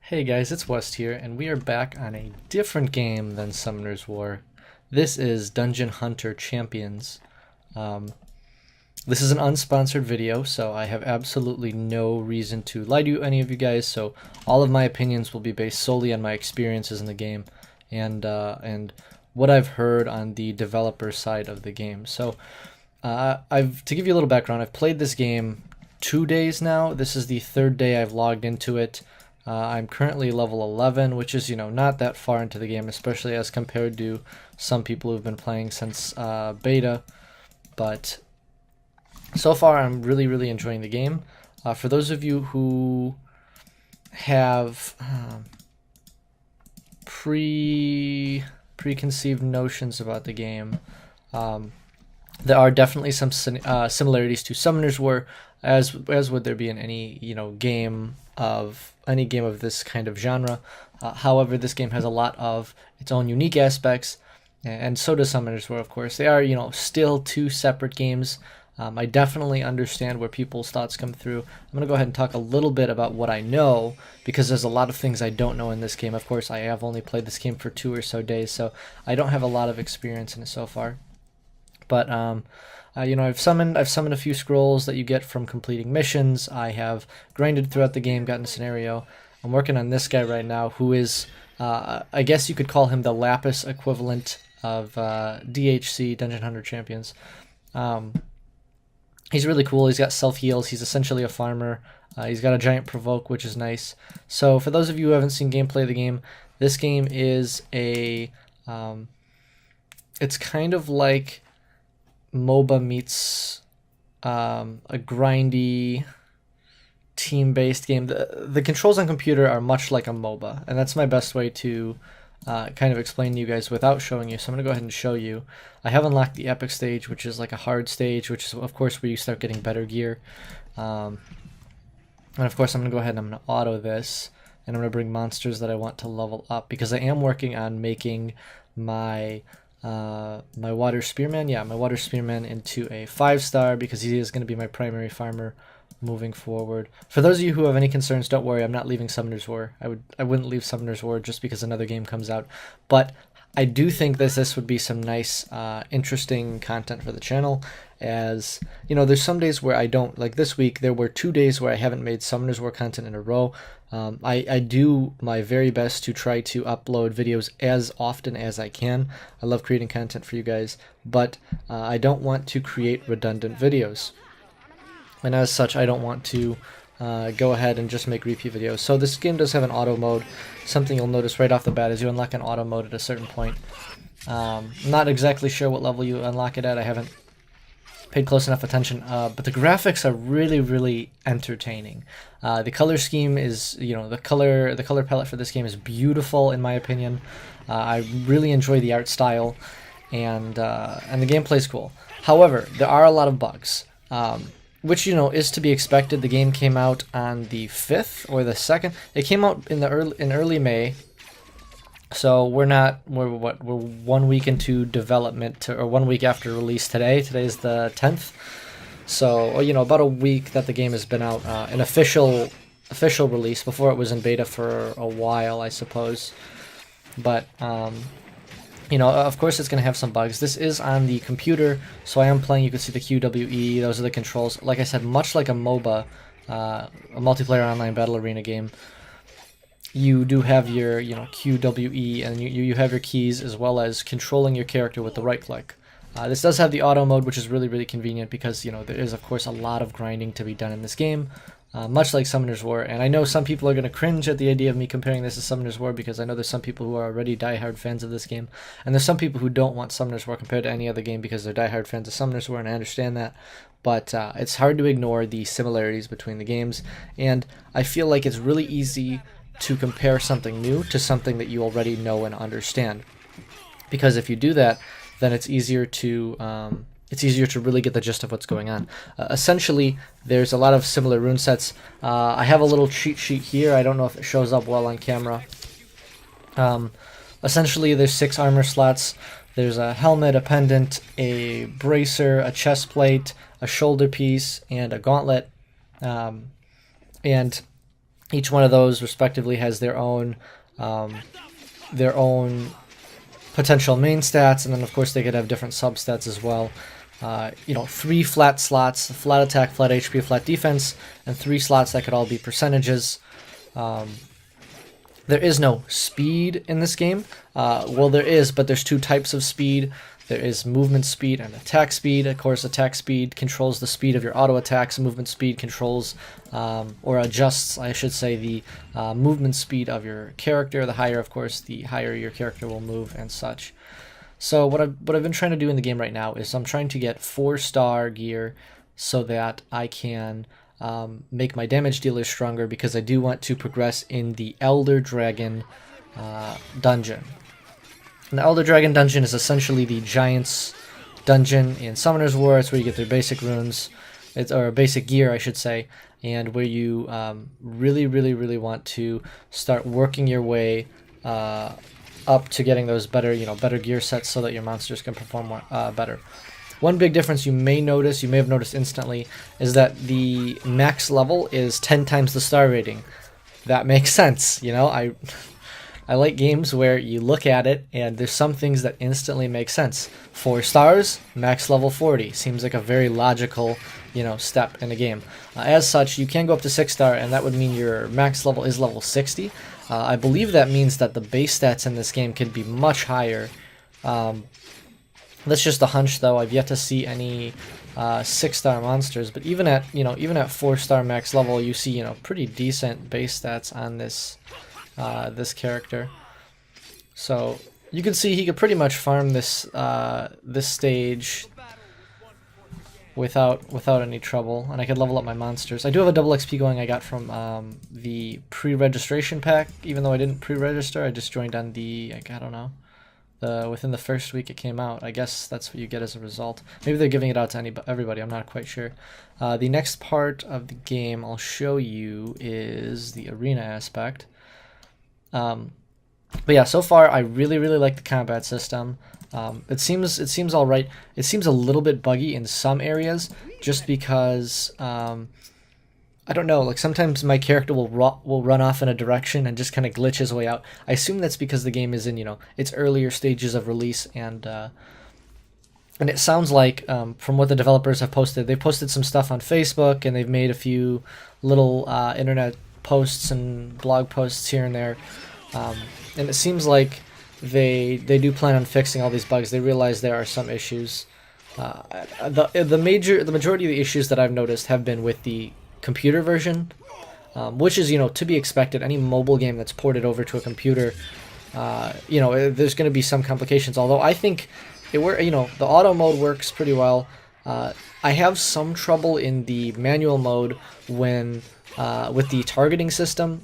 Hey guys, it's West here, and we are back on a different game than Summoner's War. This is Dungeon Hunter Champions. Um, this is an unsponsored video, so I have absolutely no reason to lie to any of you guys, so all of my opinions will be based solely on my experiences in the game and what I've heard on the developer side of the game. So, to give you a little background, I've played this game 2 days now. This is the third day I've logged into it. I'm currently level 11, which is, not that far into the game, especially as compared to some people who've been playing since beta. But so far, I'm really, really enjoying the game. For those of you who have preconceived notions about the game, there are definitely some similarities to Summoner's War, as would there be in any game of this kind of genre. However, this game has a lot of its own unique aspects, and so does Summoner's War, of course. They are still two separate games. I definitely understand where people's thoughts come through. I'm going to go ahead and talk a little bit about what I know, because there's a lot of things I don't know in this game. Of course, I have only played this game for 2 or so days, so I don't have a lot of experience in it so far. But I've summoned a few scrolls that you get from completing missions. I have grinded throughout the game, gotten a scenario. I'm working on this guy right now, who is, I guess you could call him the Lapis equivalent of DHC, Dungeon Hunter Champions. He's really cool. He's got self-heals. He's essentially a farmer. He's got a giant provoke, which is nice. So for those of you who haven't seen gameplay of the game, this game is it's kind of like MOBA meets a grindy team-based game. The controls on computer are much like a MOBA, and that's my best way to kind of explain to you guys without showing you. So I'm going to go ahead and show you. I have unlocked the epic stage, which is like a hard stage, which is of course where you start getting better gear. And of course I'm going to go ahead and I'm going to auto this, and I'm going to bring monsters that I want to level up, because I am working on making my my water spearman, my water spearman into a 5-star, because he is going to be my primary farmer moving forward. For those of you who have any concerns, don't worry, I'm not leaving Summoner's War. I wouldn't leave Summoner's War just because another game comes out, but I do think that this would be some nice, interesting content for the channel. As there's some days where I don't, like this week, there were 2 days where I haven't made Summoner's War content in a row. I do my very best to try to upload videos as often as I can. I love creating content for you guys, but I don't want to create redundant videos. And as such, I don't want to go ahead and just make repeat videos. So this game does have an auto mode. Something you'll notice right off the bat is you unlock an auto mode at a certain point. I'm not exactly sure what level you unlock it at. I haven't paid close enough attention, but the graphics are really, really entertaining. The color scheme is, the color palette for this game is beautiful in my opinion. I really enjoy the art style, and the gameplay is cool. However, there are a lot of bugs, which is to be expected. The game came out on the 5th or the 2nd. It came out in early May. So we're 1 week into development, or 1 week after release today. Today's the 10th. So, about a week that the game has been out, an official release. Before it was in beta for a while, I suppose. But, of course it's going to have some bugs. This is on the computer, so I am playing. You can see the QWE. Those are the controls. Like I said, much like a MOBA, a multiplayer online battle arena game, you do have your QWE, and you have your keys, as well as controlling your character with the right click. This does have the auto mode, which is really, really convenient, because there is of course a lot of grinding to be done in this game, much like Summoner's War. And I know some people are going to cringe at the idea of me comparing this to Summoner's War, because I know there's some people who are already diehard fans of this game, and there's some people who don't want Summoner's War compared to any other game because they're diehard fans of Summoner's War, and I understand that. But it's hard to ignore the similarities between the games, and I feel like it's really easy to compare something new to something that you already know and understand, because if you do that, then it's easier to really get the gist of what's going on. Essentially, there's a lot of similar rune sets. I have a little cheat sheet here. I don't know if it shows up well on camera. Essentially, there's 6 armor slots. There's a helmet, a pendant, a bracer, a chest plate, a shoulder piece, and a gauntlet. And Each one of those respectively has their own potential main stats, and then of course they could have different substats as well. 3 flat slots: flat attack, flat HP, flat defense, and 3 slots that could all be percentages. There is no speed in this game. Well, there is, but there's 2 types of speed. There is movement speed and attack speed. Of course, attack speed controls the speed of your auto attacks. Movement speed controls, or adjusts, I should say, the movement speed of your character. The higher, of course, the higher your character will move and such. So what I've been trying to do in the game right now is I'm trying to get 4-star gear so that I can make my damage dealers stronger, because I do want to progress in the Elder Dragon dungeon. And the Elder Dragon dungeon is essentially the Giants dungeon in Summoner's War. It's where you get their basic runes, or basic gear, I should say, and where you really want to start working your way up to getting those better gear sets so that your monsters can perform more, better. One big difference you may have noticed instantly, is that the max level is 10 times the star rating. That makes sense, I like games where you look at it and there's some things that instantly make sense. 4 stars, max level 40. Seems like a very logical, step in a game. As such, you can go up to 6-star, and that would mean your max level is level 60. I believe that means that the base stats in this game could be much higher. That's just a hunch, though. I've yet to see any 6-star monsters, but even at 4-star max level, you see pretty decent base stats on this character. So you can see he could pretty much farm this stage without any trouble, and I could level up my monsters. I do have a double XP going I got from the pre-registration pack. Even though I didn't pre-register, I just joined on the, I don't know, within the first week it came out. I guess that's what you get as a result. Maybe they're giving it out to everybody. I'm not quite sure. The next part of the game I'll show you is the arena aspect. But yeah, so far I really like the combat system. It seems all right. It seems a little bit buggy in some areas, just because I don't know. Like sometimes my character will run off in a direction and just kind of glitch his way out. I assume that's because the game is in its earlier stages of release, and it sounds like from what the developers have posted, they posted some stuff on Facebook, and they've made a few little internet posts and blog posts here and there. And it seems like they do plan on fixing all these bugs. They realize there are some issues. The majority of the issues that I've noticed have been with the computer version, which is to be expected. Any mobile game that's ported over to a computer, there's going to be some complications. Although I think the auto mode works pretty well. I have some trouble in the manual mode when with the targeting system.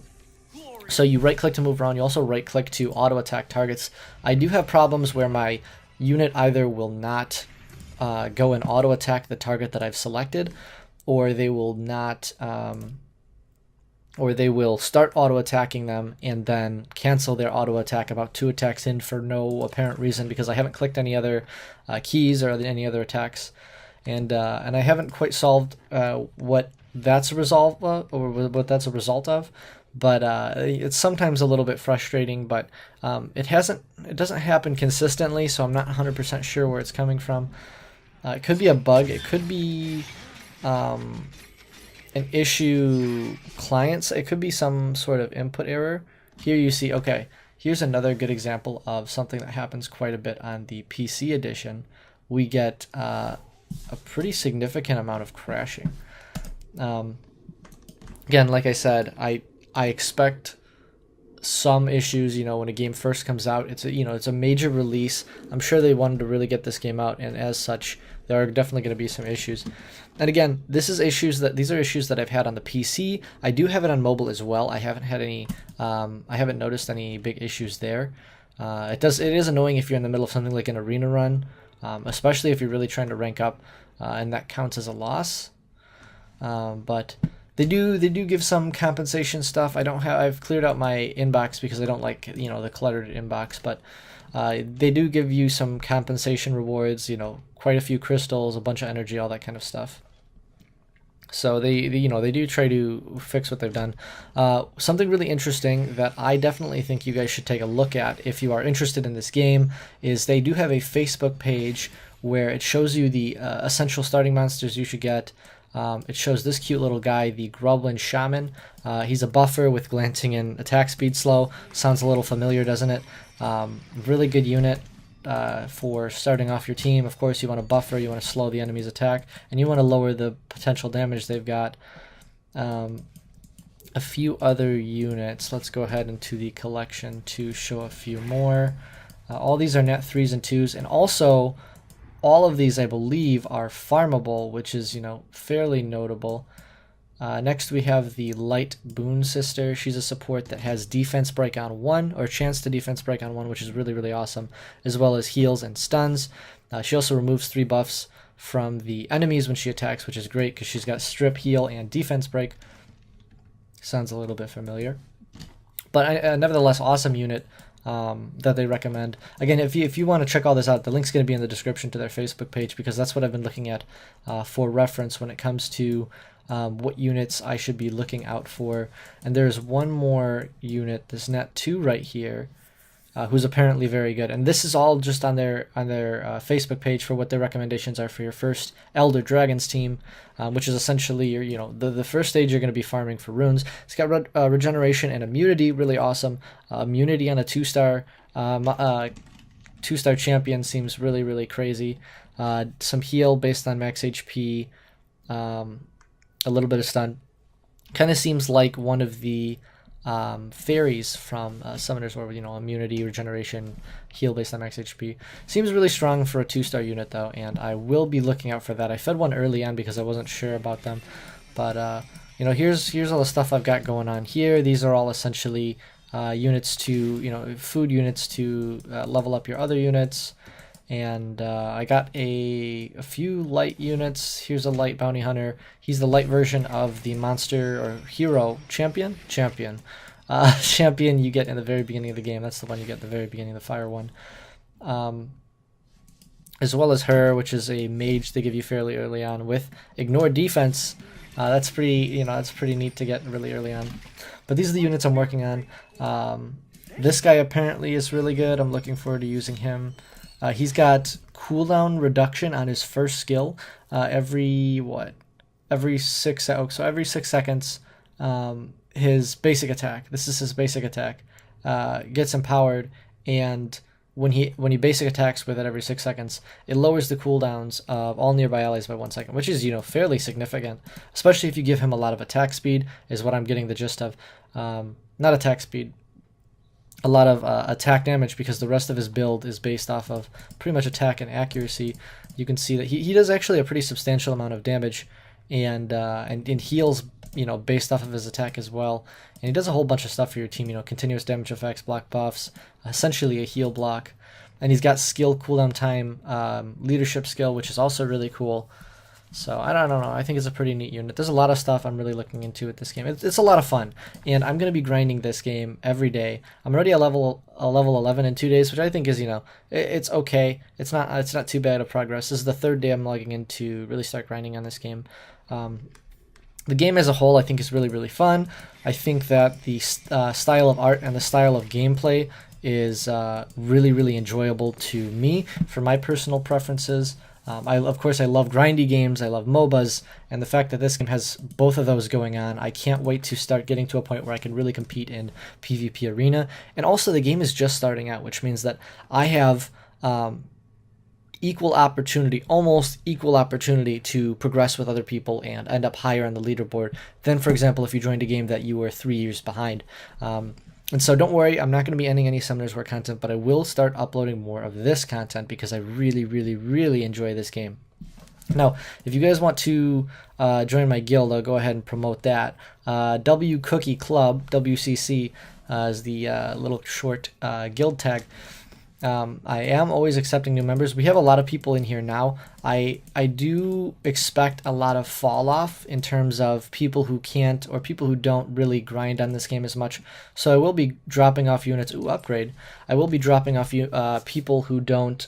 So you right-click to move around. You also right-click to auto-attack targets. I do have problems where my unit either will not go and auto-attack the target that I've selected, or they will not, or they will start auto-attacking them and then cancel their auto-attack about 2 attacks in for no apparent reason, because I haven't clicked any other keys or any other attacks, and I haven't quite solved what that's a result of, or what that's a result of. But it's sometimes a little bit frustrating, but it doesn't happen consistently, so I'm not 100% sure where it's coming from. It could be a bug. It could be an issue clients. It could be some sort of input error. Here you see, okay, here's another good example of something that happens quite a bit on the PC edition. We get a pretty significant amount of crashing. Again, like I said, I expect some issues, when a game first comes out. It's a major release. I'm sure they wanted to really get this game out, and as such, there are definitely going to be some issues. And again, these are issues that I've had on the PC. I do have it on mobile as well. I haven't had any. I haven't noticed any big issues there. It is annoying if you're in the middle of something like an arena run, especially if you're really trying to rank up, and that counts as a loss. But They do give some compensation stuff. I've cleared out my inbox because I don't like the cluttered inbox, but they do give you some compensation rewards, quite a few crystals, a bunch of energy, all that kind of stuff. So they do try to fix what they've done. Something really interesting that I definitely think you guys should take a look at if you are interested in this game is they do have a Facebook page where it shows you the essential starting monsters you should get. It shows this cute little guy, the Grublin Shaman. He's a buffer with glancing and attack speed slow. Sounds a little familiar, doesn't it? Really good unit for starting off your team. Of course, you want to buffer, you want to slow the enemy's attack, and you want to lower the potential damage they've got. A few other units. Let's go ahead into the collection to show a few more. All these are net 3s and 2s, and also all of these, I believe, are farmable, which is, fairly notable. Next, we have the Light Boon Sister. She's a support that has defense break on 1, or chance to defense break on 1, which is really, really awesome, as well as heals and stuns. She also removes 3 buffs from the enemies when she attacks, which is great because she's got strip, heal, and defense break. Sounds a little bit familiar. But nevertheless, awesome unit that they recommend. Again, if you want to check all this out, the link's going to be in the description to their Facebook page, because that's what I've been looking at for reference when it comes to what units I should be looking out for. And there's one more unit, this net 2 right here, who's apparently very good. And this is all just on their Facebook page for what their recommendations are for your first Elder Dragons team, which is essentially your the first stage you're going to be farming for runes. It's got regeneration and immunity, really awesome. Immunity on a 2-star 2-star champion seems really, really crazy. Some heal based on max HP, a little bit of stun. Kind of seems like one of the fairies from Summoner's War, immunity, regeneration, heal based on max HP. Seems really strong for a 2-star unit though, and I will be looking out for that. I fed one early on because I wasn't sure about them, but here's all the stuff I've got going on here. These are all essentially units to food units to level up your other units. And I got a few light units. Here's a light bounty hunter. He's the light version of the monster or hero champion champion you get in the very beginning of the game. That's the one you get at the very beginning, the fire one. As well as her, which is a mage they give you fairly early on with ignore defense. That's pretty that's pretty neat to get really early on. But these are the units I'm working on. This guy apparently is really good. I'm looking forward to using him. He's got cooldown reduction on his first skill every 6 seconds. His basic attack, this is his basic attack, gets empowered, and when he basic attacks with it every 6 seconds, it lowers the cooldowns of all nearby allies by 1 second, which is fairly significant, especially if you give him a lot of attack speed, is what I'm getting the gist of. Not attack speed, a lot of attack damage, because the rest of his build is based off of pretty much attack and accuracy. You can see that he does actually a pretty substantial amount of damage, and heals based off of his attack as well. And he does a whole bunch of stuff for your team, continuous damage effects, block buffs, essentially a heal block. And he's got skill cooldown time, leadership skill, which is also really cool. So I don't know. I think it's a pretty neat unit. There's a lot of stuff I'm really looking into with this game. It's a lot of fun, and I'm going to be grinding this game every day. I'm already at level 11 in 2 days, which I think is it's okay. It's not too bad of progress. This is the 3rd day I'm logging in to really start grinding on this game. The game as a whole, I think, is really, really fun. I think that the style of art and the style of gameplay is really, really enjoyable to me for my personal preferences. Of course, I love grindy games, I love MOBAs, and the fact that this game has both of those going on, I can't wait to start getting to a point where I can really compete in PvP Arena. And also, the game is just starting out, which means that I have almost equal opportunity to progress with other people and end up higher on the leaderboard than, for example, if you joined a game that you were 3 years behind. And so don't worry, I'm not going to be ending any Summoners War content, but I will start uploading more of this content because I really, really, really enjoy this game. Now, if you guys want to join my guild, I'll go ahead and promote that. W Cookie Club, WCC, is the little short guild tag. I am always accepting new members. We have a lot of people in here now. I do expect a lot of fall off in terms of people who can't or people who don't really grind on this game as much. So I will be dropping off units. Ooh, upgrade. I will be dropping off people who don't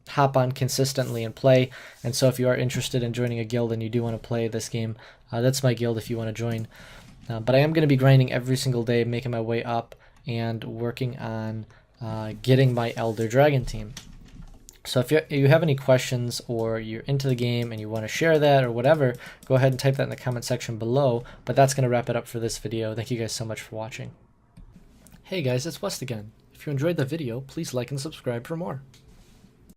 hop on consistently and play. And so if you are interested in joining a guild and you do want to play this game, that's my guild if you want to join. But I am going to be grinding every single day, making my way up and working on getting my Elder Dragon team. So if you have any questions or you're into the game and you want to share that or whatever, go ahead and type that in the comment section below. But that's going to wrap it up for this video. Thank you guys so much for watching. Hey guys, it's West again. If you enjoyed the video, please like and subscribe for more.